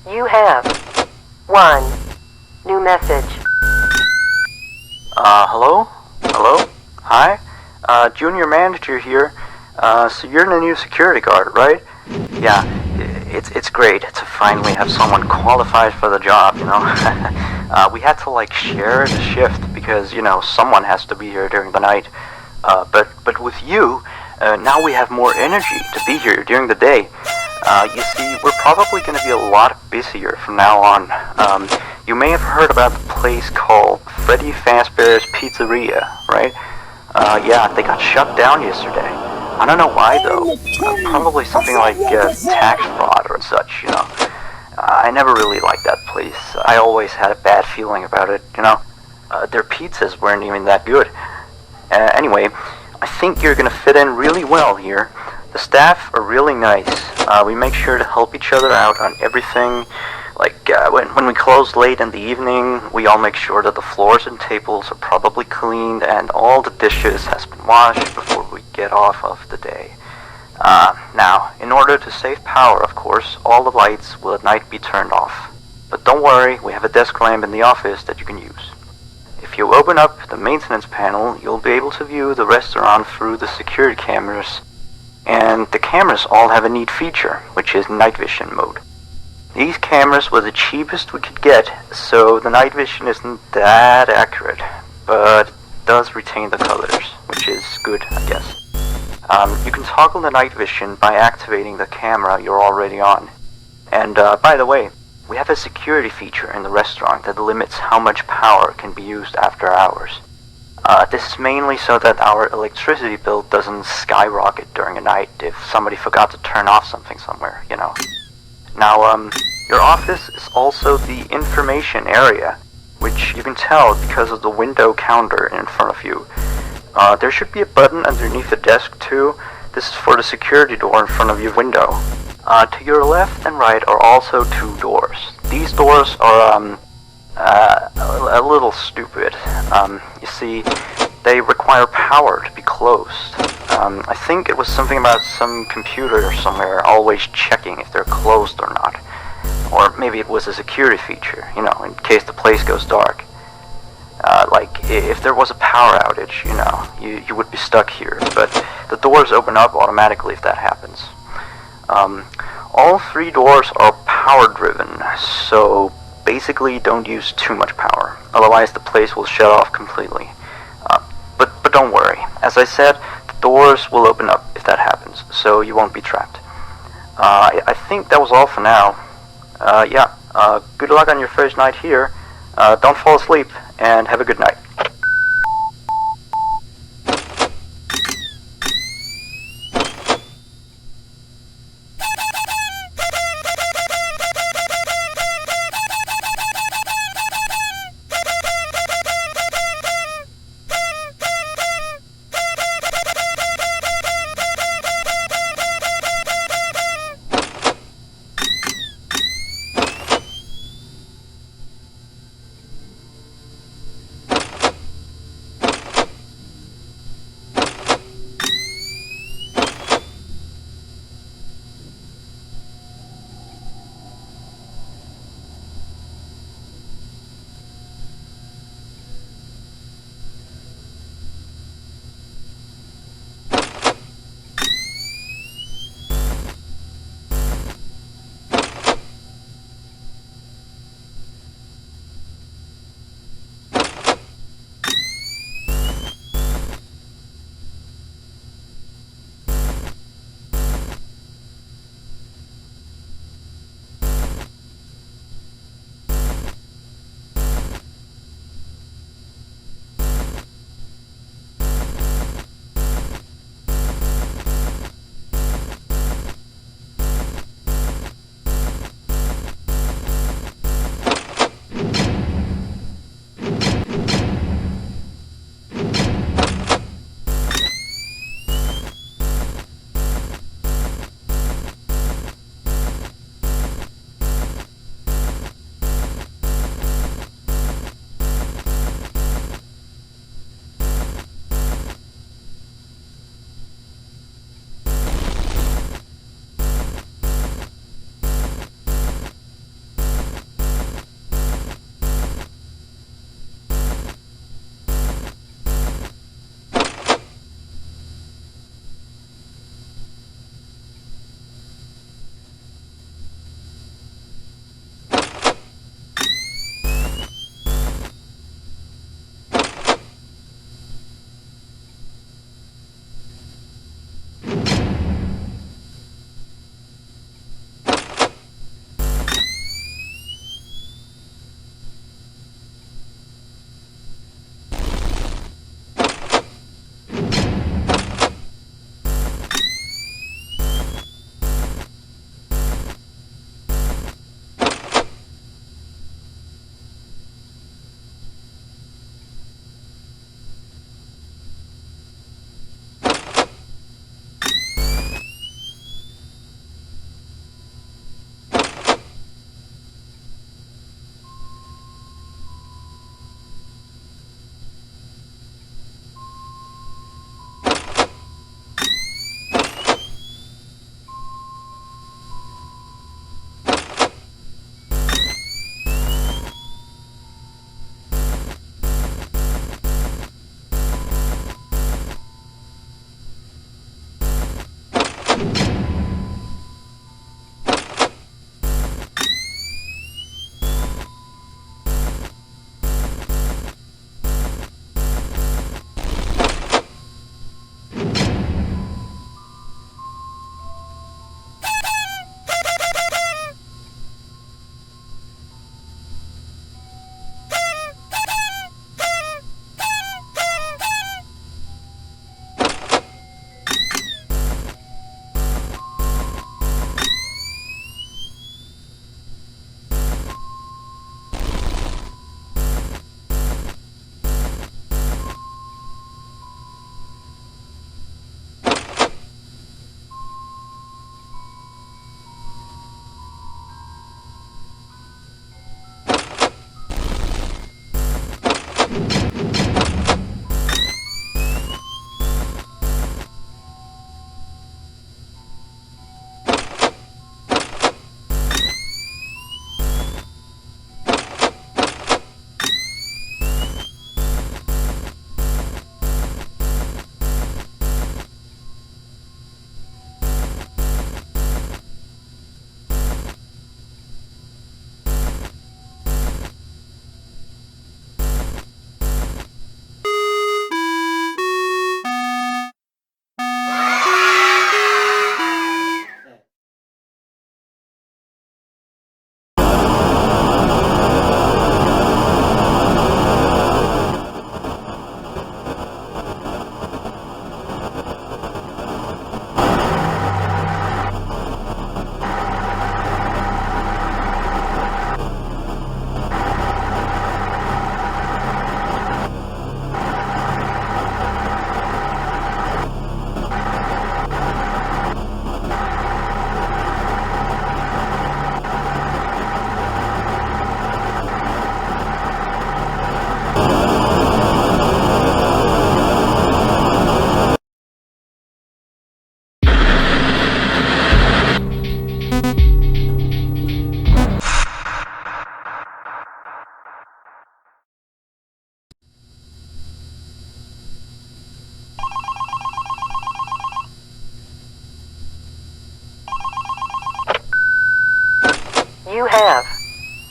You have one new message. Hello? Hello? Hi? Junior manager here. So you're the new security guard, right? Yeah, it's great to finally have someone qualified for the job, you know? We had to, like, share the shift because, you know, someone has to be here during the night. But with you, now we have more energy to be here during the day. You see, we're probably going to be a lot busier from now on. You may have heard about the place called Freddy Fazbear's Pizzeria, right? Yeah, they got shut down yesterday. I don't know why, though. Probably something like tax fraud or such, you know. I never really liked that place. I always had a bad feeling about it, you know. Their pizzas weren't even that good. Anyway, I think you're going to fit in really well here. The staff are really nice. We make sure to help each other out on everything. Like, when we close late in the evening, we all make sure that the floors and tables are probably cleaned and all the dishes has been washed before we get off of the day. Now, in order to save power, of course, all the lights will at night be turned off. But don't worry, we have a desk lamp in the office that you can use. If you open up the maintenance panel, you'll be able to view the restaurant through the security cameras. And the cameras all have a neat feature, which is night vision mode. These cameras were the cheapest we could get, so the night vision isn't that accurate, but it does retain the colors, which is good, I guess. You can toggle the night vision by activating the camera you're already on. And by the way, we have a security feature in the restaurant that limits how much power can be used after hours. This is mainly so that our electricity bill doesn't skyrocket during a night if somebody forgot to turn off something somewhere, you know. Now, your office is also the information area, which you can tell because of the window counter in front of you. There should be a button underneath the desk too. This is for the security door in front of your window. To your left and right are also two doors. These doors are, a little stupid. You see, they require power to be closed. I think it was something about some computer somewhere always checking if they're closed or not. Or maybe it was a security feature, you know, in case the place goes dark. Like, if there was a power outage, you know, you would be stuck here. But the doors open up automatically if that happens. All three doors are power driven, so basically don't use too much power, otherwise the place will shut off completely. But don't worry, as I said, the doors will open up if that happens, so you won't be trapped. I think that was all for now. Good luck on your first night here. Don't fall asleep, and have a good night.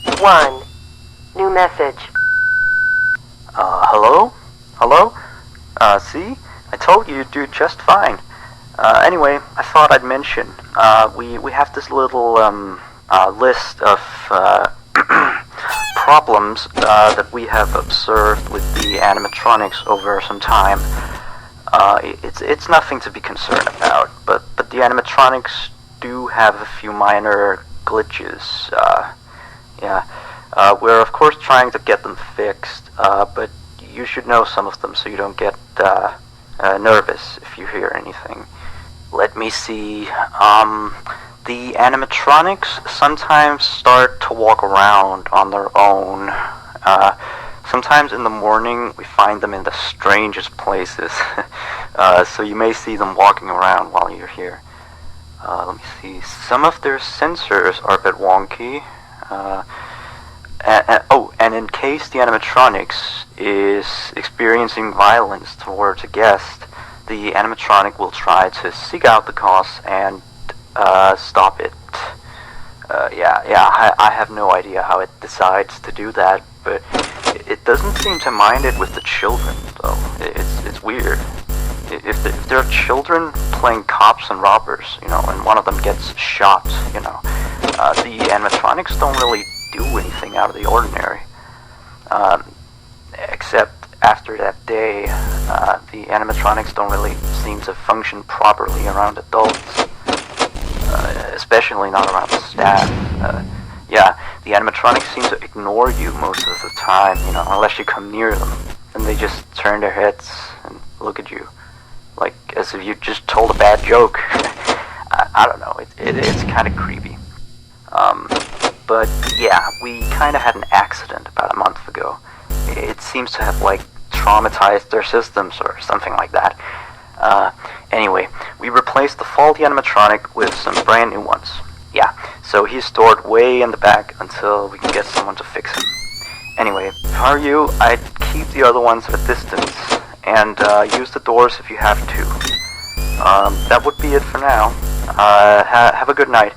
1. New message. Hello? Hello? See? I told you you'd do just fine. Anyway, I thought I'd mention, we have this little, list of, problems, that we have observed with the animatronics over some time. It's nothing to be concerned about, but the animatronics do have a few minor glitches, yeah. We're of course trying to get them fixed, but you should know some of them so you don't get, nervous if you hear anything. Let me see, the animatronics sometimes start to walk around on their own. Sometimes in the morning we find them in the strangest places, so you may see them walking around while you're here. Let me see, some of their sensors are a bit wonky. And in case the animatronics is experiencing violence towards a guest, the animatronic will try to seek out the cause and stop it. I have no idea how it decides to do that, but it doesn't seem to mind it with the children, though. It's weird. If there are children playing cops and robbers, and one of them gets shot, the animatronics don't really do anything out of the ordinary. Except after that day, the animatronics don't really seem to function properly around adults. Especially not around the staff. The animatronics seem to ignore you most of the time, unless you come near them. And they just turn their heads and look at you, like as if you just told a bad joke. I don't know, it's kind of creepy. But yeah, we kind of had an accident about a month ago. It seems to have, traumatized their systems or something like that. Anyway, we replaced the faulty animatronic with some brand new ones. Yeah, so he's stored way in the back until we can get someone to fix him. Anyway, if I were you, I'd keep the other ones at a distance, and use the doors if you have to. That would be it for now. Have a good night.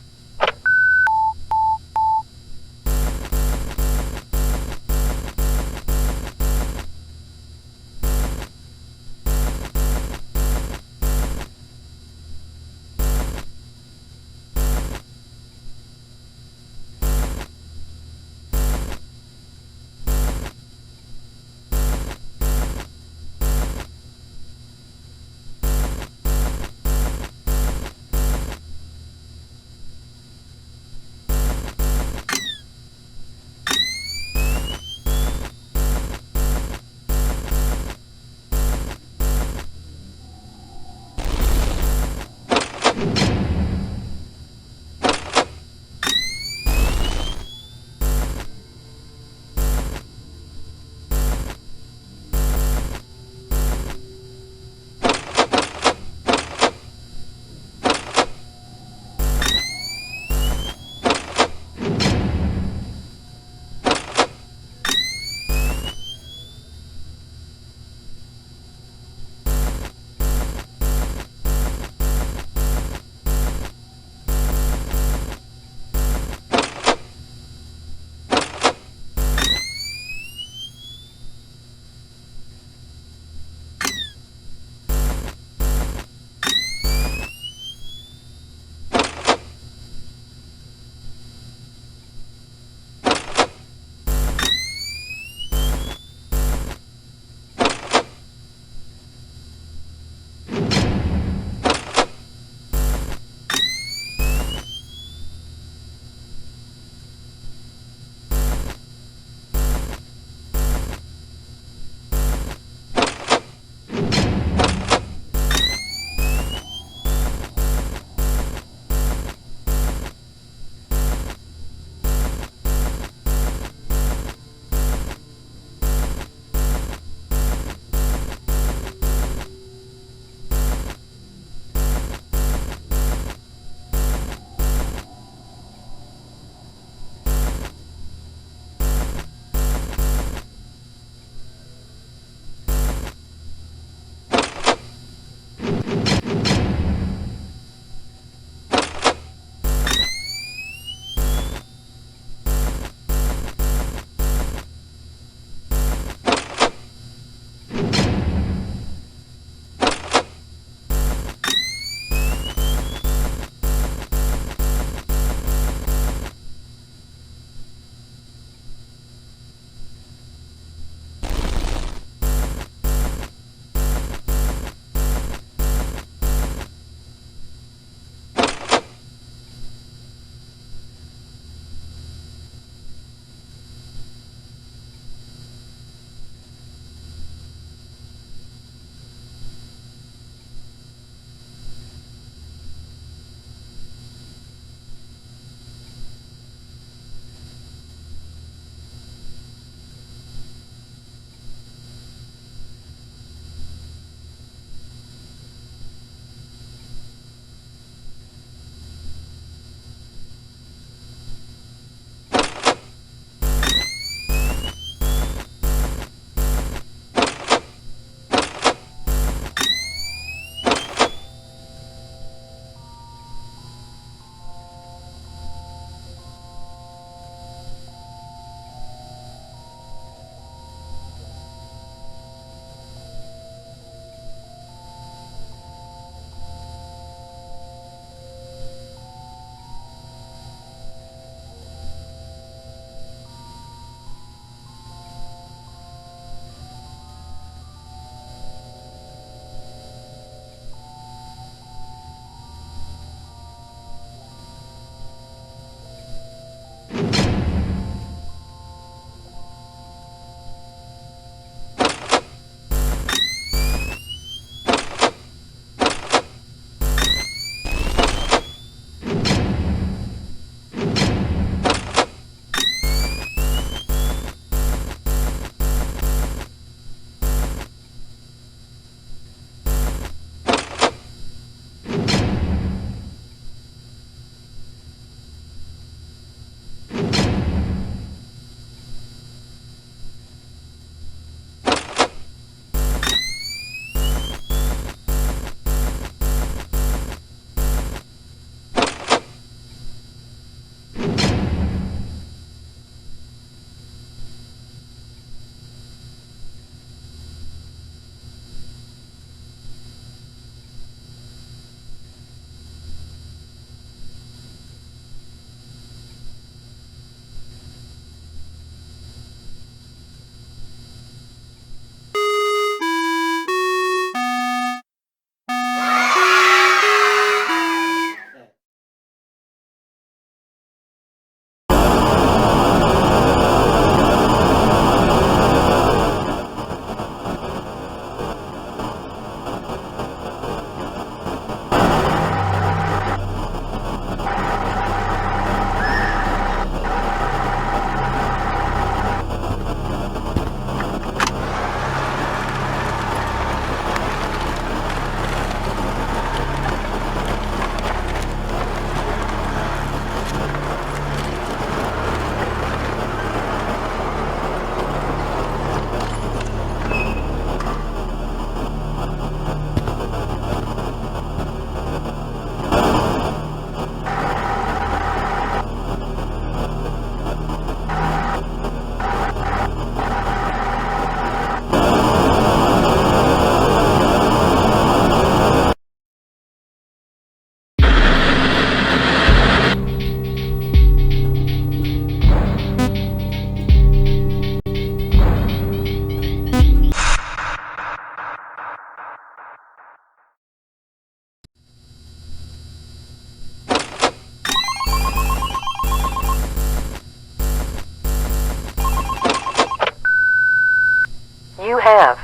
have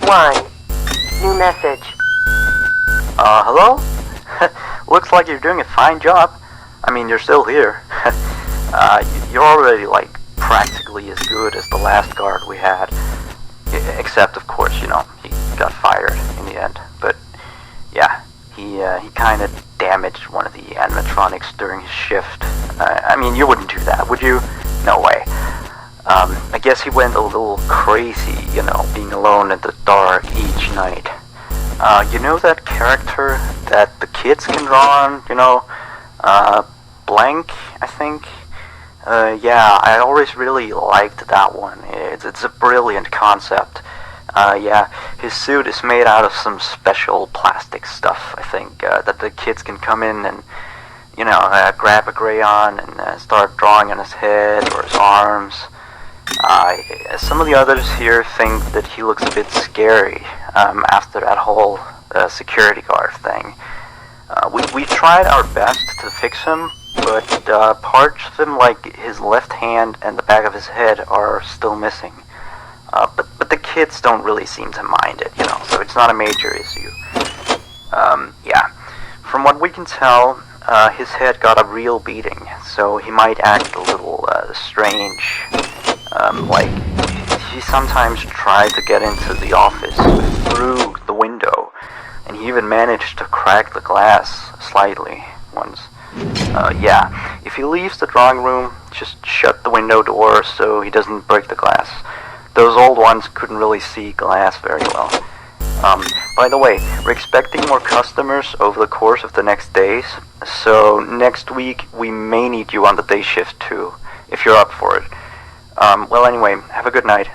1 new message. Hello? Looks like you're doing a fine job. I mean, you're still here. You're already, like, practically as good as the last guard we had. Except, of course, you know, he got fired in the end. But, yeah, he kind of damaged one of the animatronics during his shift. I mean, you wouldn't do that, would you? No way. I guess he went a little crazy, you know, being alone in the dark each night. You know that character that the kids can draw on, you know? Blank, I think? Yeah, I always really liked that one. It's a brilliant concept. Yeah, his suit is made out of some special plastic stuff, I think, that the kids can come in and, you know, grab a crayon and start drawing on his head or his arms. Some of the others here think that he looks a bit scary after that whole security guard thing. We tried our best to fix him, but parts of him, like his left hand and the back of his head, are still missing. But the kids don't really seem to mind it, you know, so it's not a major issue. Yeah, from what we can tell, his head got a real beating, so he might act a little strange. Like, he sometimes tried to get into the office through the window, and he even managed to crack the glass slightly once. Yeah, if he leaves the drawing room, just shut the window door so he doesn't break the glass. Those old ones couldn't really see glass very well. By the way, we're expecting more customers over the course of the next days, so next week we may need you on the day shift too, if you're up for it. Well anyway, have a good night.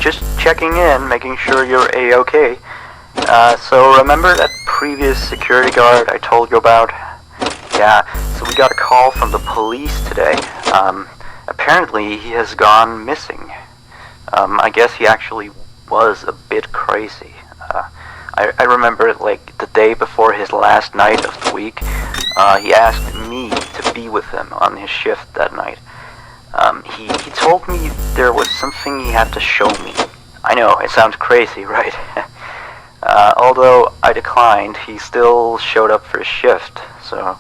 just checking in, making sure you're A-okay. So remember that previous security guard I told you about? Yeah, so we got a call from the police today. Apparently he has gone missing. I guess he actually was a bit crazy. I remember, like, the day before his last night of the week, he asked me to be with him on his shift that night. He told me there was something he had to show me. I know, it sounds crazy, right? Although I declined, he still showed up for his shift, so...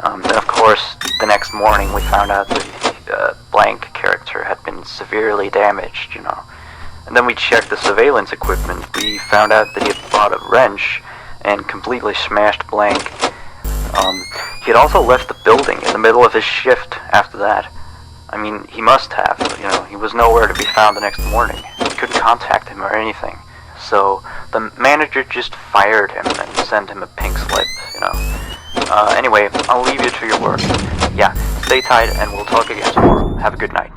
then of course, the next morning we found out that the blank character had been severely damaged, you know. And then we checked the surveillance equipment. We found out that he had bought a wrench and completely smashed blank. He had also left the building in the middle of his shift after that. I mean, he must have, you know, he was nowhere to be found the next morning. We couldn't contact him or anything. So the manager just fired him and sent him a pink slip, you know. Anyway, I'll leave you to your work. Yeah, stay tight and we'll talk again tomorrow. Have a good night.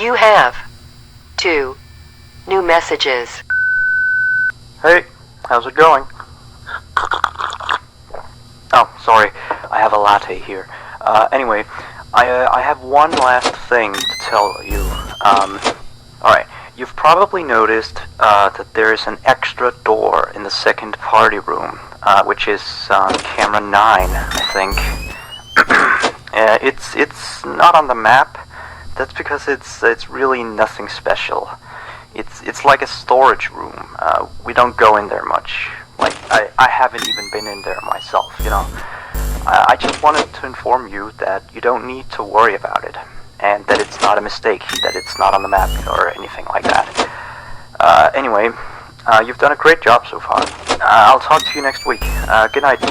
You have 2 new messages. Hey, how's it going? Oh, sorry, I have a latte here. Anyway, I have one last thing to tell you. Alright, you've probably noticed that there is an extra door in the second party room, which is camera 9, I think. It's not on the map. That's because it's really nothing special. It's like a storage room. We don't go in there much. Like, I haven't even been in there myself, you know. I just wanted to inform you that you don't need to worry about it, and that it's not a mistake, that it's not on the map or anything like that. Anyway, you've done a great job so far. I'll talk to you next week. Good night.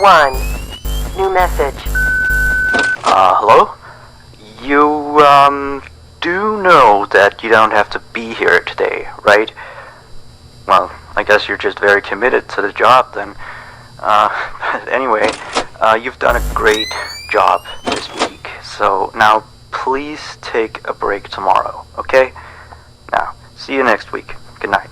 1. New message. Hello? You, do know that you don't have to be here today, right? Well, I guess you're just very committed to the job then. But anyway, you've done a great job this week, so now please take a break tomorrow, okay? Now, see you next week. Good night.